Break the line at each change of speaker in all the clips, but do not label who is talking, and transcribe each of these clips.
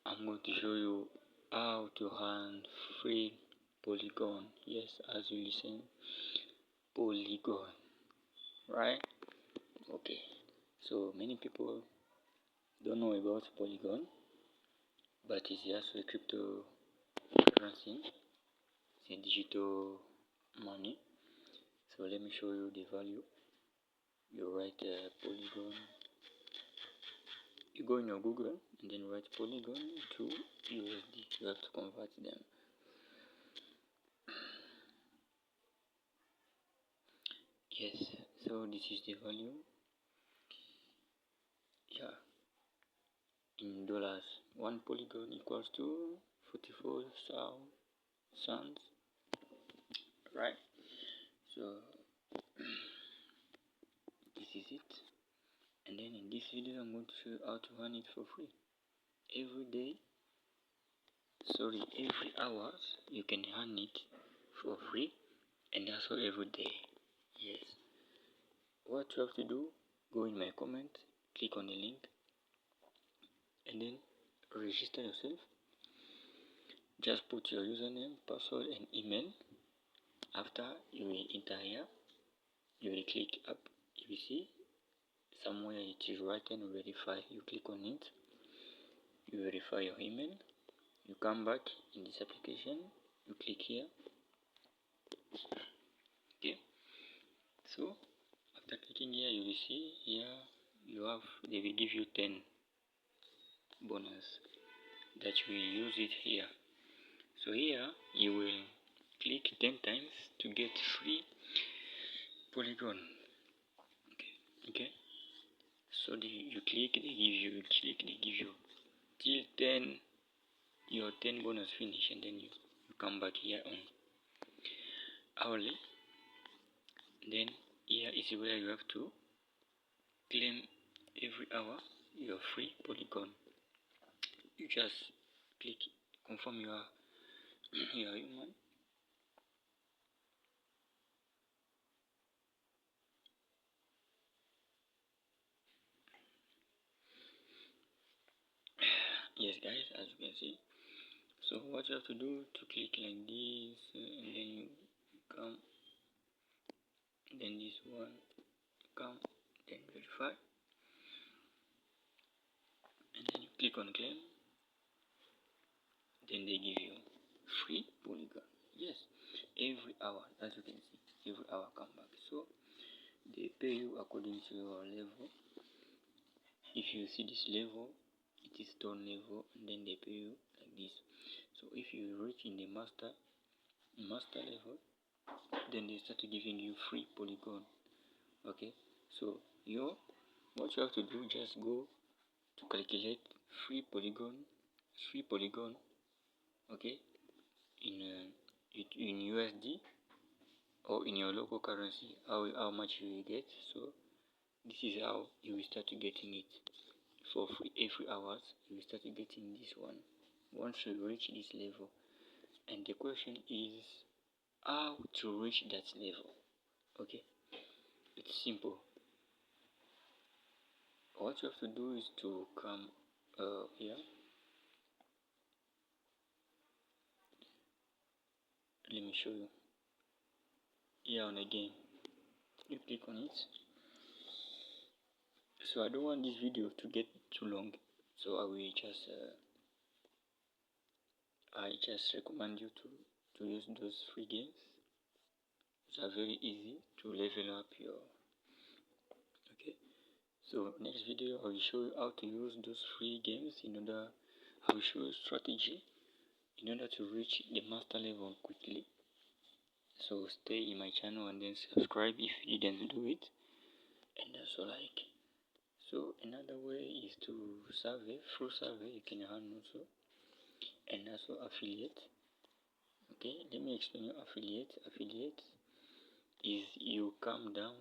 I'm going to show you how to earn free Polygon. Yes, as you listen, Polygon, right? Okay, so many people don't know about Polygon, but it's just a cryptocurrency. It's a digital money. So let me show you the value. You write Polygon. You go in your Google and then write Polygon to USD. You have to convert them. Yes, so this is the value. Yeah, in dollars, one polygon equals to 44 cents, right? So this is it. And then in this video, I'm going to show you how to earn it for free. Every hours, you can earn it for free, and also every day. Yes. What you have to do, go in my comment, click on the link, and then register yourself. Just put your username, password, and email. After you will enter here, you will click up. You will see somewhere it is written verify. You click on it. You verify your email. You come back in this application. You click here. Okay. So after clicking here, you will see here they will give you 10 bonus that you will use it here. So here you will click 10 times to get free Polygon. Okay. So you click, they give you, till 10, your 10 bonus finish, and then you come back here on hourly. Then here is where you have to claim every hour your free Polygon. You just click confirm you are human. Yes guys, as you can see. So what you have to do to click like this, and then you come, then this one come, then verify, and then you click on claim. Then they give you free Polygon. Yes, every hour, as you can see, every hour come back. So they pay you according to your level. If you see this level, it is stone level, and then they pay you like this. So if you reach in the master level, then they start giving you free Polygon. Okay, so what you have to do, just go to calculate free Polygon, okay, in USD or in your local currency, how much you will get. So this is how you will start getting it for free. Every hours you will start getting this one once you reach this level. And the question is how to reach that level. Okay, it's simple. What you have to do is to come here. Let me show you. Here on again, you click on it. So I don't want this video to get too long, so I just recommend you to use those free games. Which are very easy to level up your. Okay, so next video I will show you how to use those free games. I will show you strategy in order to reach the master level quickly. So stay in my channel and then subscribe if you didn't do it, and also like. So another way is to survey. Through survey you can earn also, and also affiliate. Okay, let me explain you affiliate. Affiliate is you come down,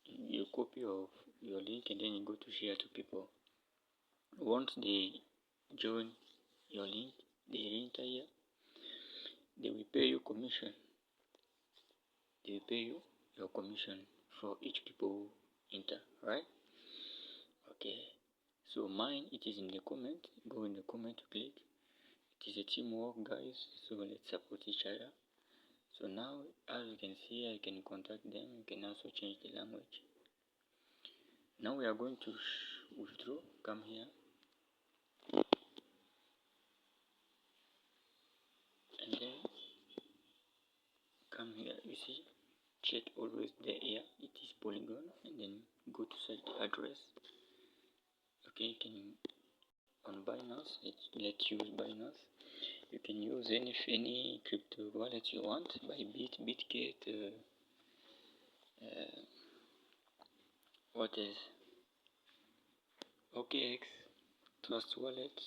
you copy of your link, and then you go to share to people. Once they join your link, they enter here, they will pay you commission. They will pay you your commission for each people who enter, right? Okay, so mine, it is in the comment. Go in the comment to click, a teamwork, guys, so let's support each other. So now, as you can see, I can contact them. You can also change the language. Now we are going to withdraw. Come here, and then come here. You see, check always the here. It is Polygon, and then go to search the address. Okay, you can on Binance. Let's use Binance. You can use any crypto wallet you want, Bybit, Bitget, what is OKX, Trust Wallet.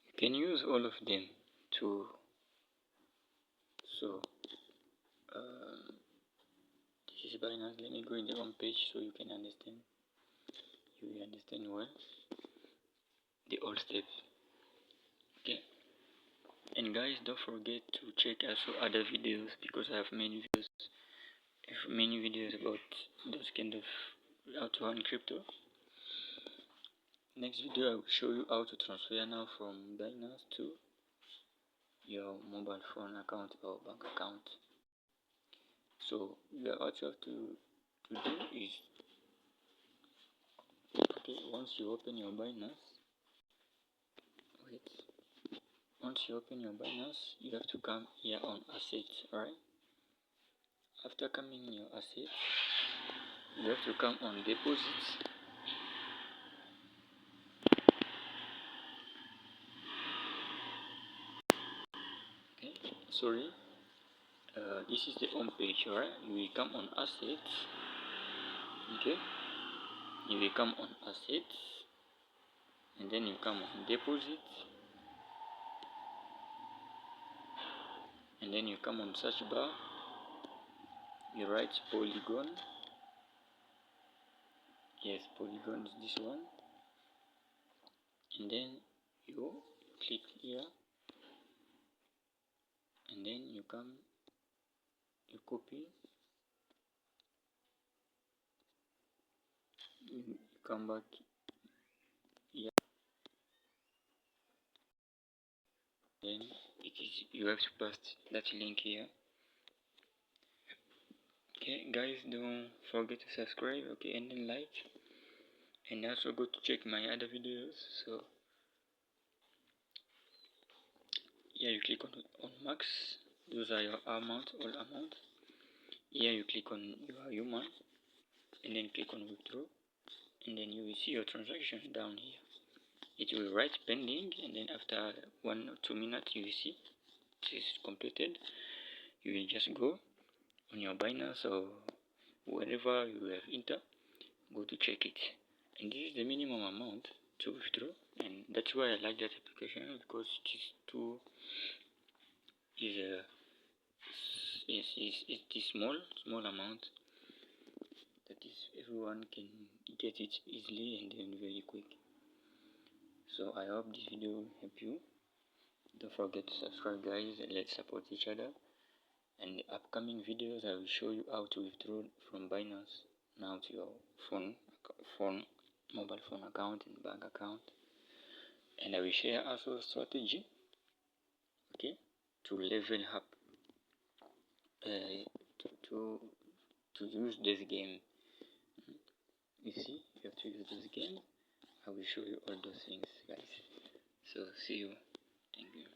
You can use all of them to. So this is Binance. Let me go in the home page so you can understand. You will understand well the all steps. Okay. And guys, don't forget to check also other videos, because I have many videos about those kind of how to earn crypto. Next video I will show you how to transfer now from Binance to your mobile phone account or bank account. So what you have to do is, okay, once you open your Binance, once you open your Binance, you have to come here on assets, alright? After coming in your assets, you have to come on deposits. Okay, sorry, this is the home page, alright? You will come on assets. Okay, you will come on assets, and then you come on deposits, and then you come on search bar. You write Polygon. Yes, Polygon is this one, and then you click here, and then you copy, you come back here, then you have to paste that link here. Okay guys, don't forget to subscribe, okay, and then like, and also go to check my other videos. So here you click on max, those are your amount, all amount. Here you click on your human, and then click on withdraw, and then you will see your transaction down here. It will write pending, and then after 1 or 2 minutes you will see it is completed. You will just go on your Binance or wherever you have entered, go to check it. And this is the minimum amount to withdraw, and that's why I like that application, because it is small amount, that is everyone can get it easily and then very quick. So I hope this video will help you. Don't forget to subscribe guys, and let's support each other. And the upcoming videos I will show you how to withdraw from Binance now to your mobile phone account and bank account. And I will share also a strategy, okay, to level up, to use this game. You see, you have to use this game. I will show you all those things guys. So see you. Thank you.